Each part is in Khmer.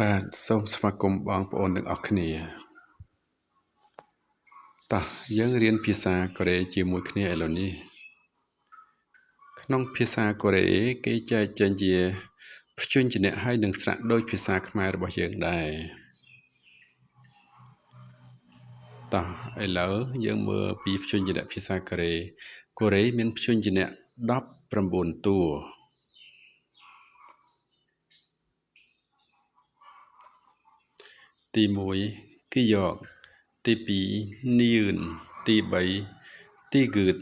បាទសូមស្វាគមន៍បងប្អូនទាំងអស់គ្នាតោះយើងរៀនភាសាកូរ៉េជាមួយគ្នាឥឡូវនេះក្នុងភាសាកូរ៉េគេចែកចេញជាព្យញ្ជនៈហើយនិងស្រៈដូចភាសាខ្មែររបស់យើងដែរតោះឥឡូវយើងមើលពីព្យញ្ជនៈភាសាកូរ៉េកូរ៉េមានព្យញ្ជនៈ19តួទី1គីយ៉កទី2នៀនទី3ទីហ្គឺត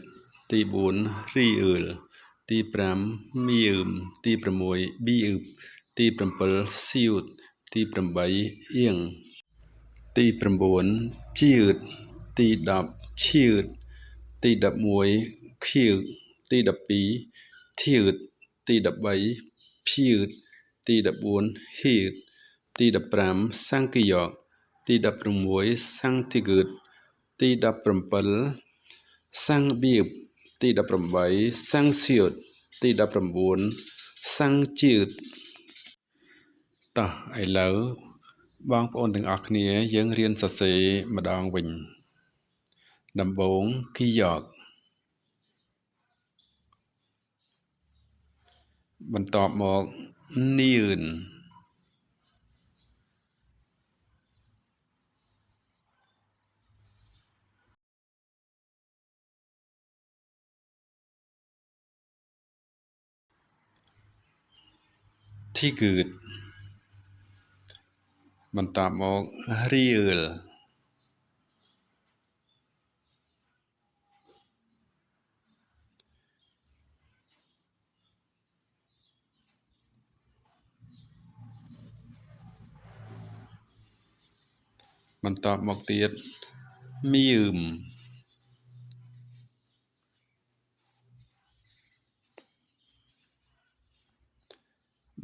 ទី4រីអ៊ឺលទី5មៀមទី6ប៊ីអ៊ឺបទី7សៀវតទី8អៀងទី9ជៀតទី10ឈៀតទី11ខៀវទី12ធៀតទី13ភៀតទី14ហៀតទី15សង្គីយ៉កទី16សង្ទីហ្គឺតទី17សង្បៀបទី18សង្សៀវតទី19សង្ជៀតតោះឥឡូវបងប្អូនទាំងអស់គ្នាយើងរៀនសរសេរម្ដងវិញដំបូងគីយ៉កបន្ទាប់មកនៀនធីហ្គឺតបន្ទាប់មករៀលបន្ទាប់មកទៀតមៀម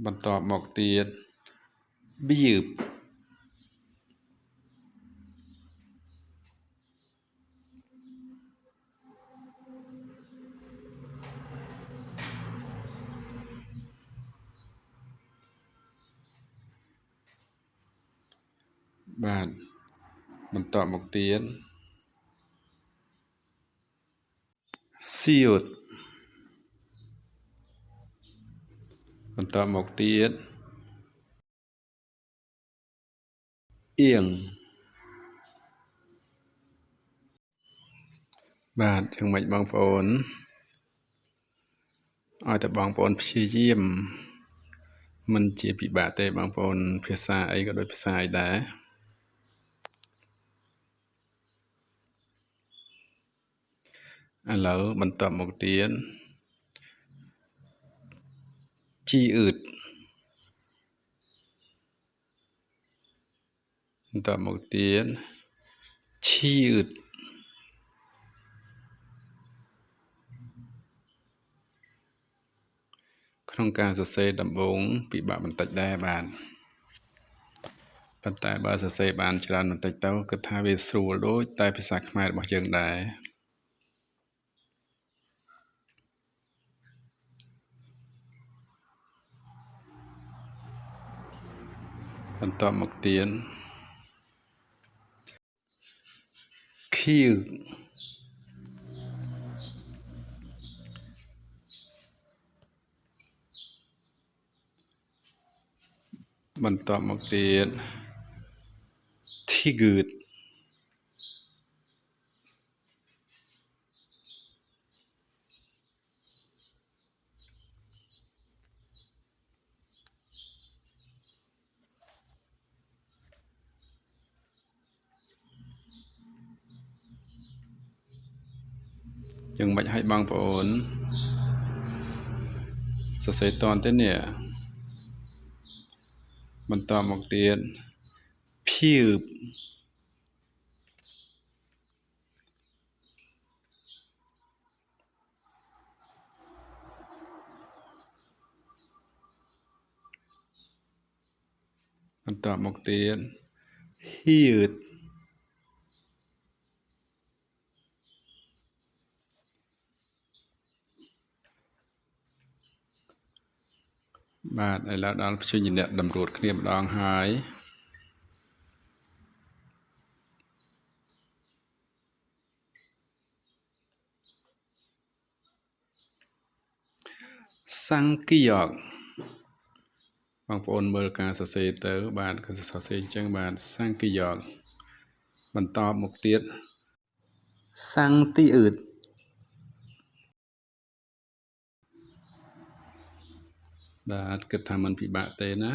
បន្ទាប់មកទៀតបៀបបាទបន្ទាប់មកទៀតសៀវតបន្ទាប់មកទៀតអៀងបាទយ៉ាងម៉េចបងប្អូនឲ្យតែបងប្អូនព្យាយាមមិនជាពិបាកទេបងប្អូនភាសាអីក៏ដូចភាសាអីដែរឥឡូវបន្ទាប់មកទៀតជីអឺតបន្ទាប់មកទៀតឈីអឺតក្នុងការសរសេរដំបូងពិបាកបន្តិចដែរបាទប៉ុន្តែបើសរសេរបានច្រើនបន្តិចទៅគិតថាវាស្រួលដូចតែភាសាខ្មែររបស់យើងដែរបន្ទាប់មកទៀតខៀវបន្ទាប់មកទៀតធីហ្គឺតយ៉ាងម៉េចឲ្យបងប្អូនសរសេរតន់ទេនេះបន្ទាប់មកទៀតភៀបបន្ទាប់មកទៀតហៀត បាទឥឡូវដល់ព្យញ្ជនៈតម្រួតគ្នាម្ដងហើយសង្គីយ៉កបងប្អូនមើលការសរសេរទៅបាទគឺសរសេរអញ្ចឹងបាទសង្គីយ៉កបន្តមកទៀតសង្គទីអឺតបាទគិតថាมันពិបាកទេណា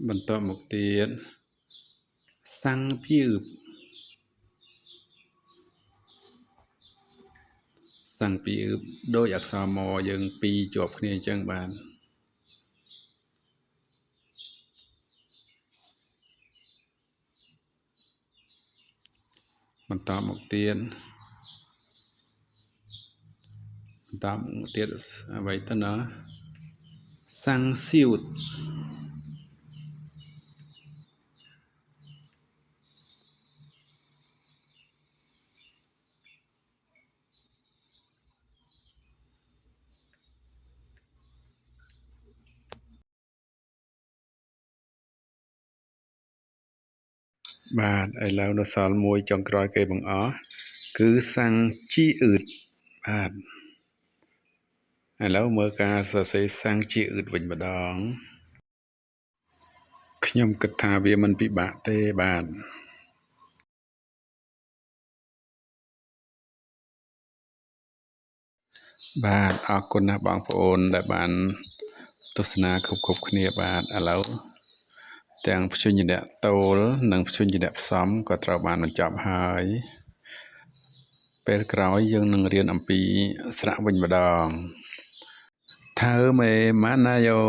បន្តមកទៀតសង្គភៀបសង្គភៀបដោយអក្សរមយើងពីរជាប់គ្នាអញ្ចឹងបាទបន្តមកទៀតអ្វីទៅណាសង្គសៀវតបាទឥឡូវនៅសល់មួយចុងក្រោយគេបង្អស់គឺសង្គជីអឺតបាទឥឡូវមើលការសរសេរសង្គជីអឺតវិញម្ដងខ្ញុំគិតថាវាមិនពិបាកទេបាទបាទអរគុណណាស់បងប្អូនដែលបានទស្សនាគ្រប់គ្នាបាទឥឡូវទាំងព្យញ្ជនៈតូលនិងព្យញ្ជនៈផ្សំក៏ត្រូវបានបញ្ចប់ហើយពេលក្រោយយើងនឹងរៀនអំពីស្រៈវិញម្ដងថើមេម៉ាណាយ៉ូ